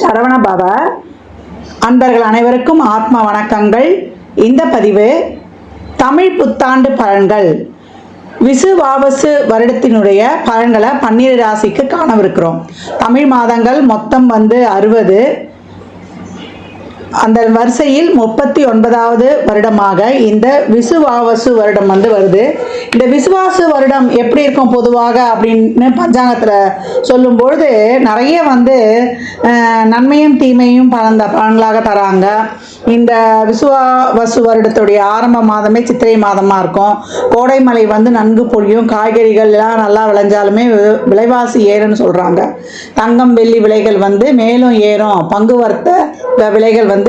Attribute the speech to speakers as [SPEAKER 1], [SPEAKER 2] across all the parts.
[SPEAKER 1] சரவணபவ. அன்பர்கள் அனைவருக்கும் ஆத்ம வணக்கங்கள். இந்த பதிவு தமிழ் புத்தாண்டு பலன்கள் விசுவாவசு வருடத்தினுடைய பலன்களை 12 ராசிக்கு காணவிருக்கிறோம். தமிழ் மாதங்கள் மொத்தம் 60. அந்த வரிசையில் 39வது வருடமாக இந்த விசுவாவசு வருடம் வருது. இந்த விசுவாசு வருடம் எப்படி இருக்கும் பொதுவாக அப்படின்னு பஞ்சாங்கத்தில் சொல்லும்பொழுது நிறைய நன்மையும் தீமையும் பலன்களாக தராங்க. இந்த விசுவாவசு வருடத்துடைய ஆரம்ப மாதமே சித்திரை மாதமாக இருக்கும். கோடை மழை நன்கு பொழியும். காய்கறிகள் எல்லாம் நல்லா விளைஞ்சாலுமே விலைவாசி ஏறும்னு சொல்கிறாங்க. தங்கம் வெள்ளி விலைகள் மேலும் ஏறும். பங்கு வர்த்த விலைகள்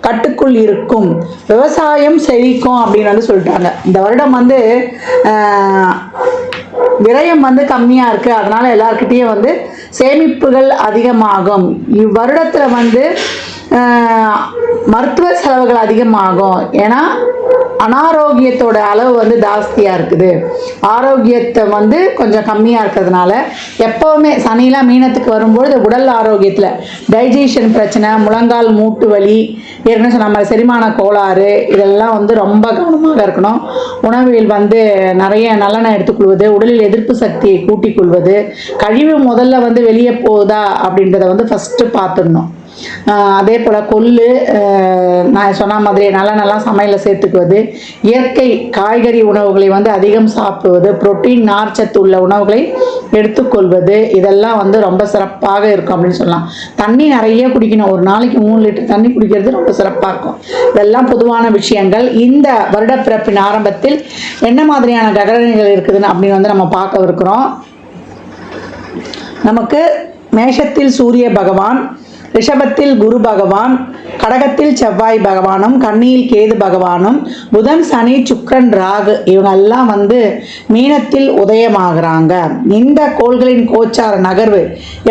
[SPEAKER 1] கட்டுக்குள் இருக்கும். விவசாயம் செழிக்கும் அப்படின்னு சொல்லிட்டாங்க. இந்த வருடம் விரயம் கம்மியாக இருக்குது. அதனால் எல்லாருக்கிட்டேயும் சேமிப்புகள் அதிகமாகும். இவ்வருடத்தில் மருத்துவ செலவுகள் அதிகமாகும். ஏன்னா அனாரோக்கியத்தோட அளவு ஜாஸ்தியாக இருக்குது. ஆரோக்கியத்தை கொஞ்சம் கம்மியாக இருக்கிறதுனால எப்போவுமே சனிலாம் மீனத்துக்கு வரும்பொழுது உடல் ஆரோக்கியத்தில் டைஜஷன் பிரச்சனை, முழங்கால் மூட்டு வலி, ஏற்கனவே சொன்ன மாதிரி செரிமான கோளாறு, இதெல்லாம் ரொம்ப கவனமாக இருக்கணும். உணவில் நிறைய நல்லெண்ணெய் எடுத்துக்கொள்வது, உடலில் எதிர்ப்பு சக்தியை கூட்டிக் கொள்வது, கழிவு முதல்ல வெளியே போகுதா அப்படின்றத ஃபஸ்ட்டு பார்த்துடணும். அதே போல் கொள்ளு, நான் சொன்ன மாதிரி நல்லா சமையலில் சேர்த்துக்குவது, இயற்கை காய்கறி உணவுகளை அதிகம் சாப்பிடுவது, புரோட்டீன் நார்ச்சத்து உள்ள உணவுகளை எடுத்துக்கொள்வது, இதெல்லாம் ரொம்ப சிறப்பாக இருக்கும் அப்படின்னு சொல்லலாம். தண்ணி நிறைய குடிக்கணும். ஒரு நாளைக்கு 3 லிட்டர் தண்ணி குடிக்கிறது ரொம்ப சிறப்பாக இருக்கும். இதெல்லாம் பொதுவான விஷயங்கள். இந்த வருடப்பிறப்பின் ஆரம்பத்தில் என்ன மாதிரியான கிரகங்கள் இருக்குதுன்னு அப்படின்னு நம்ம பார்க்க இருக்கிறோம். நமக்கு மேஷத்தில் சூரிய பகவான், ரிஷபத்தில் குரு பகவான், கடகத்தில் செவ்வாய் பகவானும், கன்னியில் கேது பகவானும், புதன் சனி சுக்கிரன் ராகு இவங்கெல்லாம் மீனத்தில் உதயமாகறாங்க. இந்த கோள்களின் கோச்சார நகர்வு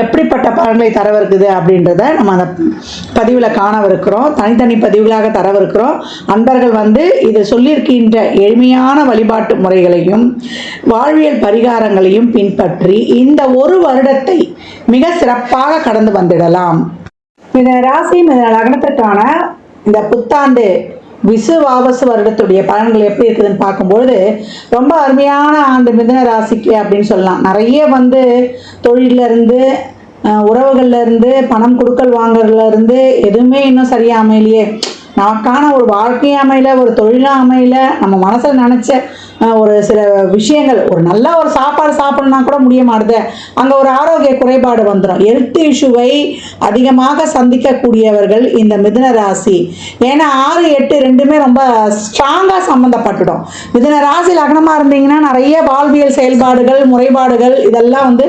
[SPEAKER 1] எப்படிப்பட்ட பலன்களை தரவிருக்குது அப்படின்றத நம்ம அந்த பதிவில் காணவிருக்கிறோம். தனித்தனி பதிவுகளாக தரவிருக்கிறோம். அன்பர்கள் இது சொல்லியிருக்கின்ற எளிமையான வழிபாட்டு முறைகளையும் வாழ்வியல் பரிகாரங்களையும் பின்பற்றி இந்த ஒரு வருடத்தை மிக சிறப்பாக கடந்து வந்துடலாம். மிதுன ராசி மிதுன லக்னத்திற்கான இந்த புத்தாண்டு விசுவாவசு வருடத்துடைய பலன்கள் எப்படி இருக்குதுன்னு பார்க்கும்பொழுது ரொம்ப அருமையான ஆண்டு மிதுன ராசிக்கு அப்படின்னு சொல்லலாம். நிறைய தொழிலிருந்து, உறவுகள்லேருந்து, பணம் கொடுக்கல் வாங்குறதுலேருந்து எதுவுமே இன்னும் சரியாக அமையலையே, நமக்கான ஒரு வாழ்க்கை அமையல, ஒரு தொழிலாக அமையல, நம்ம மனசில் நினச்ச ஒரு சில விஷயங்கள், ஒரு நல்ல ஒரு சாப்பாடு சாப்பிடணும்னா கூட முடிய மாட்டுது. அங்கே ஒரு ஆரோக்கிய குறைபாடு வந்துடும். ஹெல்த் இஷ்யூவை அதிகமாக சந்திக்கக்கூடியவர்கள் இந்த மிதுன ராசி. ஏன்னா 6, 8 ரெண்டுமே ரொம்ப ஸ்ட்ராங்காக சம்மந்தப்பட்டுடும். மிதுன ராசி லக்னமாக இருந்தீங்கன்னா நிறைய வாழ்வியல் செயல்பாடுகள், முறைப்பாடுகள் இதெல்லாம்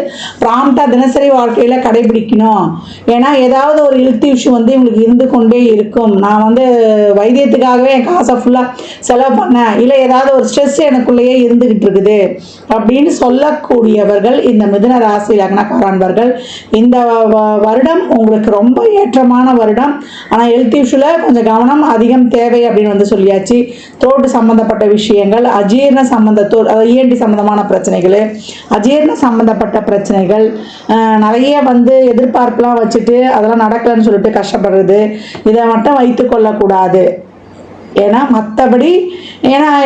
[SPEAKER 1] ப்ராம்ப்டாக தினசரி வாழ்க்கையில் கடைபிடிக்கணும். ஏன்னா ஏதாவது ஒரு ஹெல்த் இஷ்யூ இவங்களுக்கு இருந்து கொண்டே இருக்கும். நான் வைத்தியத்துக்காகவே என் காசை ஃபுல்லாக செலவு பண்ணேன், இல்லை ஏதாவது ஒரு ஸ்ட்ரெஸ் எனக்குள்ளேயே இருந்துகிட்டு இருக்குது அப்படின்னு சொல்லக்கூடியவர்கள் இந்த மிதுன ராசி லக்னக்காரர்கள். இந்த வருடம் உங்களுக்கு ரொம்ப ஏற்றமான வருடம். ஆனால் ஹெல்த் இஷ்யூவில் கொஞ்சம் கவனம் அதிகம் தேவை அப்படின்னு சொல்லியாச்சு. தோட்டு சம்பந்தப்பட்ட விஷயங்கள், அஜீரண இஎன்டி சம்பந்தமான பிரச்சனைகள், அஜீரண சம்பந்தப்பட்ட பிரச்சனைகள், நிறைய எதிர்பார்ப்புலாம் வச்சுட்டு அதெல்லாம் நடக்கலன்னு சொல்லிட்டு கஷ்டப்படுறது, இதை மட்டும் வைத்து கொள்ளக்கூடாது. ஏன்னா மற்றபடி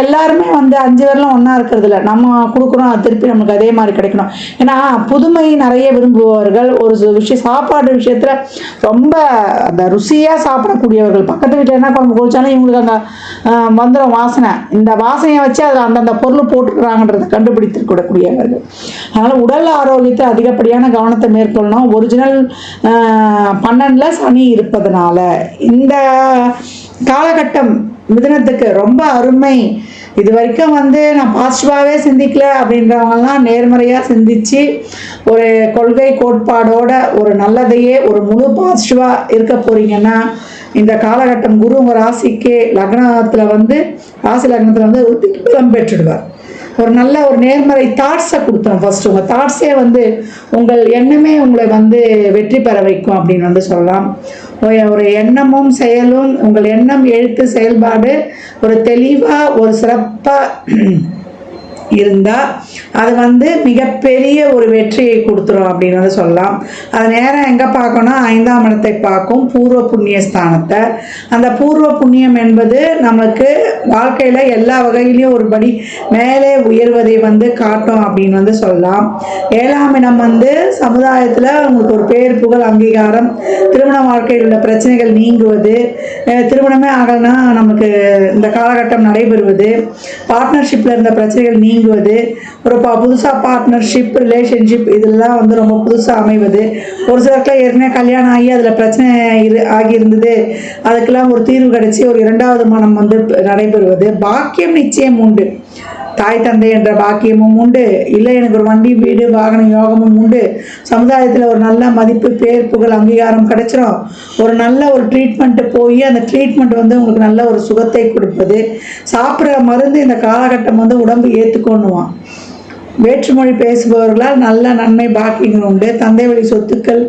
[SPEAKER 1] எல்லாருமே 5 பேர்லாம் ஒன்றா இருக்கிறது இல்லை. நம்ம கொடுக்குறோம், அது திருப்பி நமக்கு அதே மாதிரி கிடைக்கணும். ஏன்னா புதுமை நிறைய விரும்புபவர்கள், ஒரு விஷயம் சாப்பாடு விஷயத்தில் ரொம்ப அந்த ருசியாக சாப்பிடக்கூடியவர்கள். பக்கத்து வீட்டில் என்ன குழம்பு குடித்தாலும் இவங்களுக்கு அங்கே வந்துடும் வாசனை. இந்த வாசனையை வச்சு அதில் அந்தந்த பொருள் போட்டுக்கிறாங்கன்றதை கண்டுபிடித்துக்கூடக்கூடியவர்கள். அதனால் உடல் ஆரோக்கியத்தை அதிகப்படியான கவனத்தை மேற்கொள்ளணும். ஒரிஜினல் 12ல் சனி இருப்பதனால இந்த காலகட்டம் மிதுனத்துக்கு ரொம்ப அருமை. இது வரைக்கும் நான் பாசிட்டிவாகவே சிந்திக்கல அப்படின்றவங்கலாம் நேர்மறையாக சிந்திச்சு ஒரு கொள்கை கோட்பாடோட ஒரு நல்லதையே ஒரு முழு பாசிட்டிவாக இருக்க போகிறீங்கன்னா இந்த காலகட்டம் குரு உங்கள் ராசிக்கு லக்னத்தில் ராசி லக்னத்தில் ஒரு திக்பலம் பெற்றுடுவார். ஒரு நல்ல ஒரு நேர்மறை தாட்ஸை கொடுத்தோம். ஃபர்ஸ்ட் உங்கள் தாட்ஸே உங்கள் எண்ணமே உங்களை வெற்றி பெற வைக்கும் அப்படின்னு சொல்லலாம். ஒரு எண்ணமும் செயலும், உங்கள் எண்ணம் எழுத்து செயல்பாடு ஒரு தெளிவாக ஒரு சிறப்பாக இருந்தால் அது வந்து மிகப்பெரிய ஒரு வெற்றியை கொடுத்துரும் அப்படின்னு வந்து சொல்லலாம். அது நேரம் எங்கே பார்க்கணும், 5ஆம் இடத்தை பார்க்கும், பூர்வ புண்ணிய ஸ்தானத்தை. அந்த பூர்வ புண்ணியம் என்பது நமக்கு வாழ்க்கையில் எல்லா வகையிலையும் ஒரு படி மேலே உயர்வதை வந்து காட்டும் அப்படின்னு வந்து சொல்லலாம். 7ஆம் இடம் வந்து சமுதாயத்தில் உங்களுக்கு ஒரு பேர் புகழ் அங்கீகாரம், திருமண வாழ்க்கையில் உள்ள பிரச்சனைகள் நீங்குவது, திருமணமே ஆகலைன்னா நமக்கு இந்த காலகட்டம் நடைபெறுவது, பார்ட்னர்ஷிப்பில் இருந்த பிரச்சனைகள் நீங்குவது, ஒரு புதுசாக பார்ட்னர்ஷிப் ரிலேஷன்ஷிப் இதெல்லாம் வந்து ரொம்ப புதுசாக அமைவது, ஒரு சிலருக்குலாம் ஏற்கனவே கல்யாணம் ஆகி அதில் பிரச்சனை ஆகியிருந்தது, அதுக்கெல்லாம் ஒரு தீர்வு கிடைச்சி ஒரு 2வது மனம் வந்து நடைபெறுவது, பாக்கியம் நிச்சயம் உண்டு, தாய் தந்தை என்ற பாக்கியமும் உண்டு, இல்லை எனக்கு ஒரு வண்டி வீடு வாகன யோகமும் உண்டு, சமுதாயத்தில் ஒரு நல்ல மதிப்பு பேர் புகழ் அங்கீகாரம் கிடைச்சிரும், ஒரு நல்ல ஒரு ட்ரீட்மெண்ட்டு போய் அந்த ட்ரீட்மெண்ட் வந்து உங்களுக்கு நல்ல ஒரு சுகத்தை கொடுப்பது, சாப்பிட்ற மருந்து இந்த காலகட்டம் வந்து உடம்பு ஏற்றுக்கொள்ளுவான். வேற்றுமொழி பேசுபவர்களால் நல்ல நன்மை பாக்கியங்கள் உண்டு. தந்தை வழி சொத்துக்கள்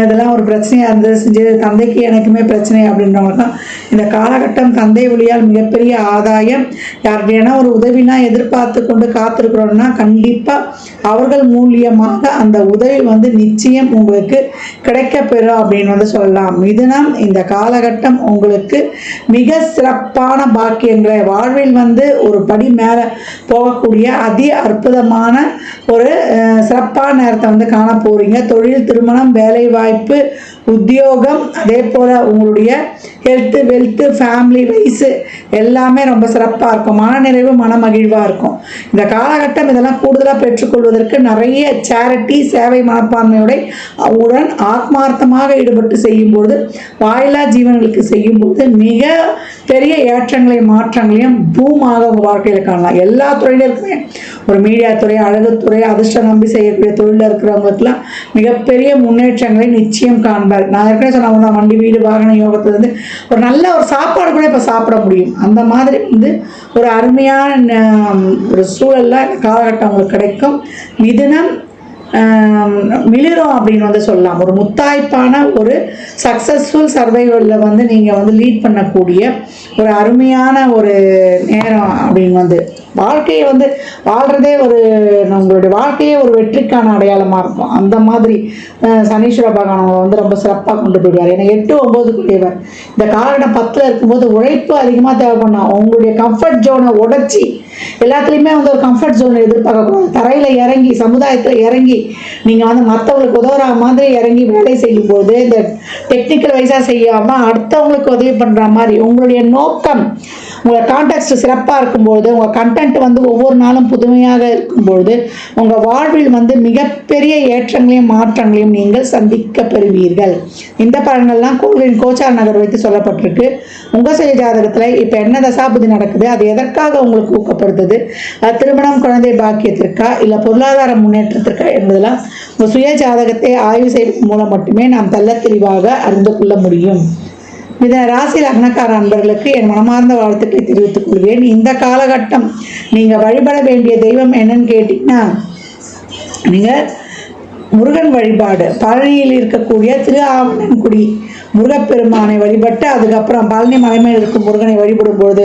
[SPEAKER 1] இதெல்லாம் ஒரு பிரச்சனையாக இருந்தது, செஞ்சது தந்தைக்கு எனக்குமே பிரச்சனை அப்படின்றவங்க தான் இந்த காலகட்டம் தந்தை வழியால் மிகப்பெரிய ஆதாயம். யார்கிட்டனா ஒரு உதவிலாம் எதிர்பார்த்து கொண்டு காத்திருக்கிறோம்னா கண்டிப்பாக அவர்கள் மூலியமாக அந்த உதவி வந்து நிச்சயம் உங்களுக்கு கிடைக்கப்பெறும் அப்படின்னு வந்து சொல்லலாம். மிதுனம் இந்த காலகட்டம் உங்களுக்கு மிக சிறப்பான பாக்கியங்களை வாழ்வில் வந்து ஒரு படி மேலே போகக்கூடிய அதி அற்புதமான ஒரு சிறப்பான நேரத்தை வந்து காண போறீங்க. தொழில், திருமணம், வேலை வாய்ப்பு, உத்தியோகம், அதே போல் உங்களுடைய ஹெல்த்து, வெல்த்து, ஃபேமிலி வைஸு எல்லாமே ரொம்ப சிறப்பாக இருக்கும். மனநிறைவு, மனமகிழ்வாக இருக்கும். இந்த காலகட்டம் இதெல்லாம் கூடுதலாக பெற்றுக்கொள்வதற்கு நிறைய சேரிட்டி சேவை மனப்பான்மையுடன் உடன் ஆத்மார்த்தமாக ஈடுபட்டு செய்யும்போது, வாயிலா ஜீவன்களுக்கு செய்யும்போது மிக பெரிய ஏற்றங்களை மாற்றங்களையும் பூமாக உங்கள் வாழ்க்கையில் காணலாம். எல்லா துறையிலுமே ஒரு மீடியா துறை, அழகுத்துறை, அதிர்ஷ்டம் நம்பி செய்யக்கூடிய தொழிலில் இருக்கிறவங்களுக்குலாம் மிகப்பெரிய முன்னேற்றங்களை நிச்சயம் காண்பார். நான் ஏற்கனவே சொன்ன வண்டி வீடு வாகன யோகத்திலிருந்து ஒரு நல்ல ஒரு சாப்பாடு கூட இப்போ சாப்பிட முடியும். அந்த மாதிரி வந்து ஒரு அருமையான ஒரு சூழலில் இந்த காலகட்டம் உங்களுக்கு கிடைக்கும். மிதுனம் மிளிரும் அப்படின்னு வந்து சொல்லலாம். ஒரு முத்தாய்ப்பான ஒரு சக்ஸஸ்ஃபுல் சர்வைவலில் வந்து நீங்கள் வந்து லீட் பண்ணக்கூடிய ஒரு அருமையான ஒரு நேரம் அப்படின்னு வந்து வாழ்க்கையை வந்து வாழ்கிறதே ஒரு நம்மளுடைய வாழ்க்கையே ஒரு வெற்றிக்கான அடையாளமாக இருக்கும். அந்த மாதிரி சனீஸ்வர பகவான் அவங்களை வந்து ரொம்ப சிறப்பாக கொண்டு போயிடுவார். ஏன்னா 8, 9 இந்த காலகட்டம் 10 இருக்கும்போது உழைப்பு அதிகமாக தேவைப்படும். உங்களுடைய கம்ஃபர்ட் ஜோனை உடைச்சி எல்லாத்துலேயுமே வந்து ஒரு கம்ஃபர்ட் ஜோனை எதிர்பார்க்கக்கூடாது. தரையில் இறங்கி சமுதாயத்தில் இறங்கி நீங்கள் வந்து மற்றவங்களுக்கு உதவுற மாதிரி இறங்கி வேலை செய்யும்போது இந்த டெக்னிக்கல் வைஸாக செய்யாமல் அடுத்தவங்களுக்கு உதவி பண்ணுற மாதிரி உங்களுடைய நோக்கம், உங்கள் கான்டெக்ட் சிறப்பாக இருக்கும்போது, உங்கள் கண்டென்ட் வந்து ஒவ்வொரு நாளும் புதுமையாக இருக்கும்பொழுது உங்கள் வாழ்வில் வந்து மிகப்பெரிய ஏற்றங்களையும் மாற்றங்களையும் நீங்கள் சந்திக்க பெறுவீர்கள். இந்த பலன்கள்லாம் கோவிலின் கோச்சார நகர் வைத்து சொல்லப்பட்டிருக்கு. உங்கள் சுய ஜாதகத்தில் இப்போ என்ன தசாபுதி நடக்குது, அது எதற்காக உங்களுக்கு ஊக்கப்படுத்துது, திருமணம், குழந்தை பாக்கியத்திற்கா இல்லை பொருளாதார முன்னேற்றத்திற்கா என்பதெல்லாம் உங்கள் சுய ஜாதகத்தை ஆய்வு செய்வதன் மூலம் மட்டுமே நாம் தெள்ள தெளிவாக அறிந்து கொள்ள முடியும். மிதுன ராசி லக்னக்கார அன்பர்களுக்கு என் மனமார்ந்த வாழ்த்துக்களை தெரிவித்துக் கொள்கிறேன். இந்த காலகட்டம் நீங்கள் வழிபட வேண்டிய தெய்வம் என்னன்னு கேட்டிங்கன்னா, நீங்கள் முருகன் வழிபாடு, பழனியில் இருக்கக்கூடிய திரு ஆவணன்குடி முருகப்பெருமானை வழிபட்டு அதுக்கப்புறம் பழனி மலைமையில் இருக்கும் முருகனை வழிபடும் பொழுது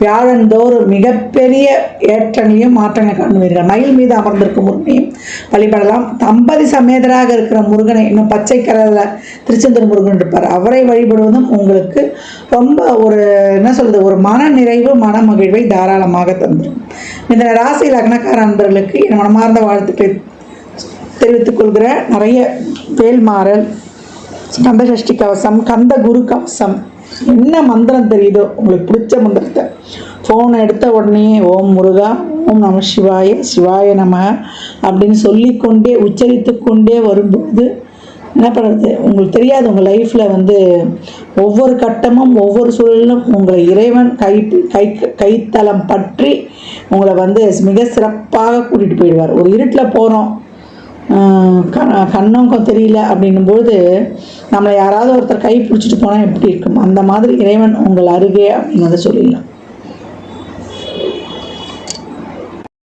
[SPEAKER 1] வியாழந்தோறும் மிகப்பெரிய ஏற்றங்களையும் மாற்றங்களை காணுவீர்கள். மயில் மீது அமர்ந்திருக்கும் முருகனையும் வழிபடலாம். தம்பதி சமேதராக இருக்கிற முருகனை, இன்னும் பச்சை கலரில் திருச்செந்தூர் முருகன் இருப்பார், அவரை வழிபடுவதும் உங்களுக்கு ரொம்ப ஒரு என்ன சொல்கிறது, ஒரு மன நிறைவு, மன மகிழ்வை தாராளமாக தந்துடும். இந்த ராசி லக்னக்கார அன்பர்களுக்கு என் மனமார்ந்த வாழ்த்துக்களை தெரிவித்துக் கொள்கிற. நிறைய வேல்மாறல், கந்த சஷ்டி கவசம், கந்த குரு கவசம், என்ன மந்திரம் தெரியுதோ உங்களுக்கு பிடிச்ச மந்திரத்தை ஃபோனை எடுத்த உடனே ஓம் முருகா, ஓம் நம சிவாய, சிவாய நம அப்படின்னு சொல்லிக்கொண்டே உச்சரித்து கொண்டே வரும்போது என்ன பண்ணுறது, உங்களுக்கு தெரியாது, உங்கள் லைஃப்பில் வந்து ஒவ்வொரு கட்டமும் ஒவ்வொரு சூழலிலும் உங்களை இறைவன் கைத்தலம் பற்றி உங்களை வந்து மிக சிறப்பாக கூட்டிகிட்டு போயிடுவார். ஒரு இருட்டில் போகிறோம், கண்ணோக்கம் தெரியல அப்படின்னும்போது நம்மளை யாராவது ஒருத்தர் கை பிடிச்சிட்டு போனால் எப்படி இருக்கும், அந்த மாதிரி இறைவன் உங்கள் அருகே அப்படின்னு வந்து சொல்லிடலாம்.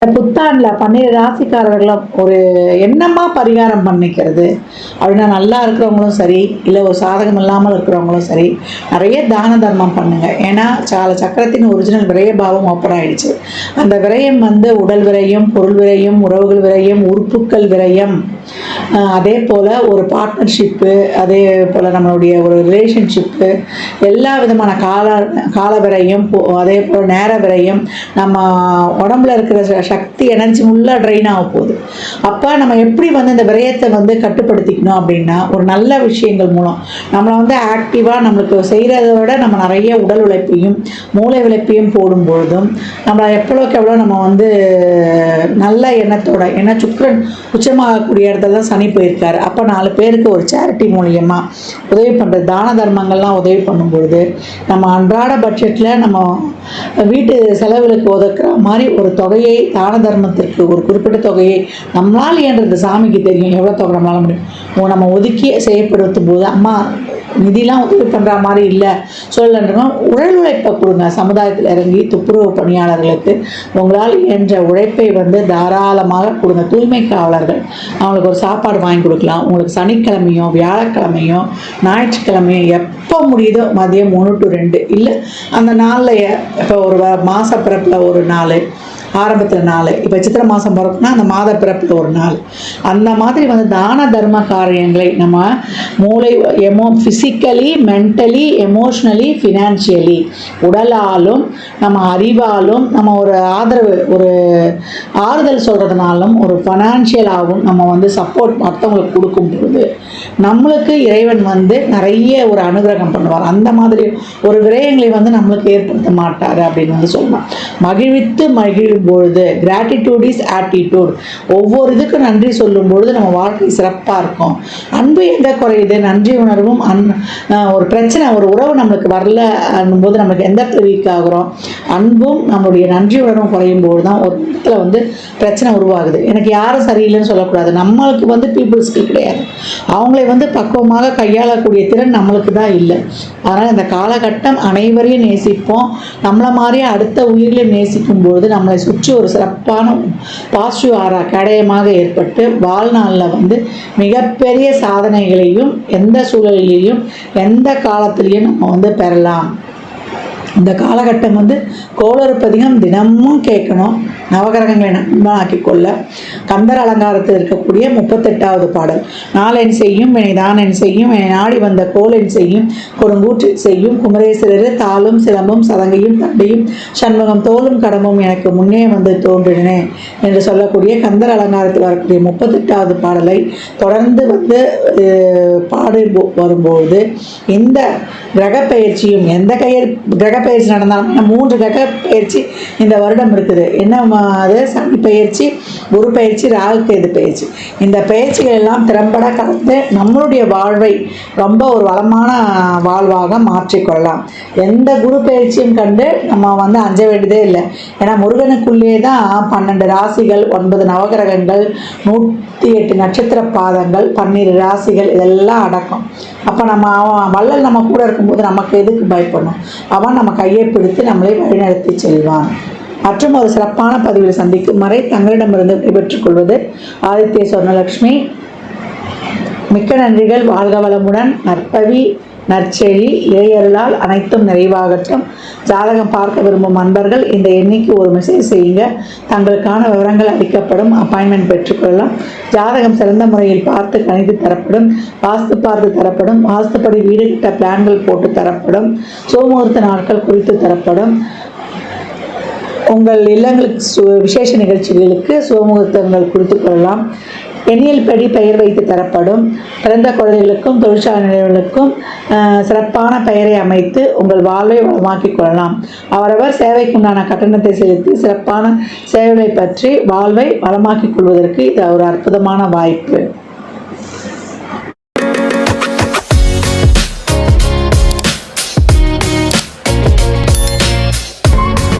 [SPEAKER 1] புத்தாண்டு புத்தாண்டில் 12 ராசிக்காரர்களும் ஒரு என்னமா பரிகாரம் பண்ணிக்கிறது அப்படின்னா, நல்லா இருக்கிறவங்களும் சரி, இல்லை ஒரு சாதகம் இல்லாமல் இருக்கிறவங்களும் சரி, நிறைய தான தர்மம் பண்ணுங்க. ஏன்னா சக்கரத்தின் ஒரிஜினல் விரய பாவம் ஓப்பன் ஆயிடுச்சு. அந்த விரயம் வந்து உடல் விரயம், பொருள் விரயம், உறவுகள் விரயம், உறுப்புக்கள் விரயம், அதே போல் ஒரு பார்ட்னர்ஷிப்பு, அதே போல் நம்மளுடைய ஒரு ரிலேஷன்ஷிப்பு, எல்லா விதமான கால விரயம், அதே போல் நேர விரயம், நம்ம உடம்புல இருக்கிற சக்தி எனர்ஜி ஃபுல்லாக ட்ரெயின் ஆக போகுது. அப்போ நம்ம எப்படி வந்து இந்த விரயத்தை வந்து கட்டுப்படுத்திக்கணும் அப்படின்னா, ஒரு நல்ல விஷயங்கள் மூலம் நம்மளை வந்து ஆக்டிவாக நம்மளுக்கு செய்கிறத விட நம்ம நிறைய உடல் உழைப்பையும் மூளை உழைப்பையும் போடும்பொழுதும் நம்மளை எவ்வளோக்கு எவ்வளோ நம்ம வந்து நல்ல எண்ணத்தோட, ஏன்னா சுக்கிரன் உச்சமாகக்கூடிய இடத்துல தான் சனி போயிருக்காரு. அப்போ 4 பேருக்கு ஒரு சேரிட்டி மூலியமாக உதவி பண்ணுறது, தான தர்மங்கள்லாம் உதவி பண்ணும்பொழுது நம்ம அன்றாட பட்ஜெட்டில் நம்ம வீட்டு செலவுகளுக்கு ஒதுக்குற மாதிரி ஒரு தொகையை தான தர்மத்திற்கு ஒரு குறிப்பிட்ட தொகையை நம்மளால் இயன்றது, சாமிக்கு தெரியும் எவ்வளோ தொகை நம்மளால முடியும், நம்ம ஒதுக்கி செய்யப்படுத்தும் போது அம்மா நிதிலாம் உதவி பண்ணுற மாதிரி இல்லை சொல்லன்றோம். உடல் உழைப்பை கொடுங்க. சமுதாயத்தில் இறங்கி துப்புரவு பணியாளர்களுக்கு உங்களால் என்ற உழைப்பை வந்து தாராளமாக கொடுங்க. தூய்மை காவலர்கள் அவங்களுக்கு ஒரு சாப்பாடு வாங்கி கொடுக்கலாம். உங்களுக்கு சனிக்கிழமையோ வியாழக்கிழமையோ ஞாயிற்றுக்கிழமையோ எப்போ முடியுதோ மதியம் 1 to 2 இல்லை அந்த நாளில் இப்போ ஒரு மாத பிறப்பில் ஒரு நாள், ஆரம்பத்தில் 4, இப்போ சித்திரை மாதம் பிறப்புனா அந்த மாத பிறப்பில் ஒரு நாள், அந்த மாதிரி வந்து தான தர்ம காரியங்களை நம்ம மூளை ஃபிசிக்கலி, மென்டலி, எமோஷ்னலி, ஃபினான்ஷியலி, உடலாலும் நம்ம அறிவாலும் நம்ம ஒரு ஒரு ஆறுதல் சொல்கிறதுனாலும் ஒரு ஃபைனான்ஷியலாகவும் நம்ம வந்து சப்போர்ட் மற்றவங்களுக்கு கொடுக்கும்போது நம்மளுக்கு இறைவன் வந்து நிறைய ஒரு அனுகிரகம் பண்ணுவார். அந்த மாதிரி ஒரு விரயங்களை வந்து நம்மளுக்கு ஏற்படுத்த மாட்டார் அப்படின்னு வந்து சொல்லலாம். மகிழ்வித்து மகிழும்பொழுது கிராட்டிடியூட் இஸ் ஆட்டிடியூட். ஒவ்வொரு இதுக்கும் நன்றி சொல்லும் பொழுது நம்ம வாழ்க்கை சிறப்பாக இருக்கும். அன்பு எங்கே குறையுது? நன்றி உணர்வும் ஒரு பிரச்சனை, ஒரு உறவு நம்மளுக்கு வரல போது நம்மளுக்கு எந்த இடத்துல வீக் ஆகுறோம்? அன்பும் நம்மளுடைய நன்றி உணர்வும் குறையும் போது தான் ஒரு இடத்துல வந்து பிரச்சனை உருவாகுது. எனக்கு யாரும் சரியில்லைன்னு சொல்லக்கூடாது. நம்மளுக்கு வந்து பீப்புள்ஸ்க்கு கிடையாது, அவங்களை வந்து பக்குவமாக கையாளக்கூடிய திறன் நம்மளுக்கு தான் இல்லை. அதனால் இந்த காலகட்டம் அனைவரையும் நேசிப்போம். நம்மளை மாதிரியே அடுத்த உயிரில் நேசிக்கும் பொழுது நம்மளை சுற்றி ஒரு சிறப்பான பாசிட்டிவ் ஆரா கடையமாக ஏற்பட்டு வாழ்நாளில் வந்து மிகப்பெரிய சாதனைகளையும் எந்த சூழலிலையும் எந்த காலத்திலையும் நம்ம வந்து பெறலாம். இந்த காலகட்டம் வந்து கோளறுப்பதிகம் தினமும் கேட்கணும். நவகிரகங்களை நண்பனாக்கி கொள்ள கந்தர் அலங்காரத்தில் இருக்கக்கூடிய 38வது பாடல். நாளென் செய்யும் வினைதான் என் செய்யும் என்னை நாடி வந்த கோலென் செய்யும் கொடுங்கூற்றில் செய்யும் குமரேஸ்வரர் தாளும் சிலம்பும் சதங்கையும் தண்டையும் சண்முகம் தோளும் கடமும் எனக்கு முன்னே வந்து தோன்றினே என்று சொல்லக்கூடிய கந்தர் அலங்காரத்தில் வரக்கூடிய 38வது பாடலை தொடர்ந்து வந்து பாடு வரும்போது இந்த கிரக பயிற்சியும் எந்த கிரக பயிற்சி நடந்தாலும் 3 கிரக பயிற்சி இந்த வருடம் இருக்குது. என்ன அது? சனி பயிற்சி, குரு பயிற்சி, ராகு கேது பயிற்சி. இந்த பயிற்சிகள் எல்லாம் திறம்பட கலந்து நம்மளுடைய வாழ்வை ரொம்ப ஒரு வளமான வாழ்வாக மாற்றிக்கொள்ளலாம். எந்த குரு பயிற்சியும் கண்டு நம்ம வந்து அஞ்ச வேண்டியதே இல்லை. ஏன்னா முருகனுக்குள்ளே தான் 12 ராசிகள், 9 நவகிரகங்கள், 108 நட்சத்திர பாதங்கள், 12 ராசிகள் இதெல்லாம் அடக்கம். அப்போ நம்ம வள்ளல் நம்ம கூட இருக்கும்போது நமக்கு எதுக்கு பயப்படணும்? அவன் நம்ம கையை பிடித்து நம்மளை வழிநடத்தி செல்வான். மற்றும் ஒரு சிறப்பான பதிவில் சந்திக்கும் வரை தங்களிடமிருந்து விடைபெற்றுக் கொள்வது ஆதித்ய சொர்ணலட்சுமி. மிக்க நன்றிகள். வாழ்க வளமுடன். நற்பவி நற்செழி இறையருளால் அனைத்தும் நிறைவாகட்டும். ஜாதகம் பார்க்க விரும்பும் அன்பர்கள் இந்த எண்ணிக்கு ஒரு மெசேஜ் செய்யுங்க. தங்களுக்கான விவரங்கள் அளிக்கப்படும். அப்பாயின்மெண்ட் பெற்றுக்கொள்ளலாம். ஜாதகம் சிறந்த முறையில் பார்த்து கணித்து தரப்படும். வாஸ்து பார்த்து தரப்படும். வாஸ்துப்படி வீடு கட்ட பிளான்கள் போட்டு தரப்படும். சோமுகூர்த்த நாட்கள் குறித்து தரப்படும். உங்கள் இல்லங்களுக்கு விசேஷ நிகழ்ச்சிகளுக்கு சோமுகூர்த்தங்கள் குறித்து கொள்ளலாம். எண்ணியல் படி பெயர் வைத்து தரப்படும். பிறந்த குழந்தைகளுக்கும் தொழிற்சாலை நிலையங்களுக்கும் சிறப்பான பெயரை அமைத்து உங்கள் வாழ்வை வளமாக்கிக் கொள்ளலாம். அவரவர் சேவைக்குண்டான கட்டணத்தை செலுத்தி சிறப்பான சேவைகளை பற்றி வாழ்வை வளமாக்கிக் கொள்வதற்கு இது ஒரு அற்புதமான வாய்ப்பு.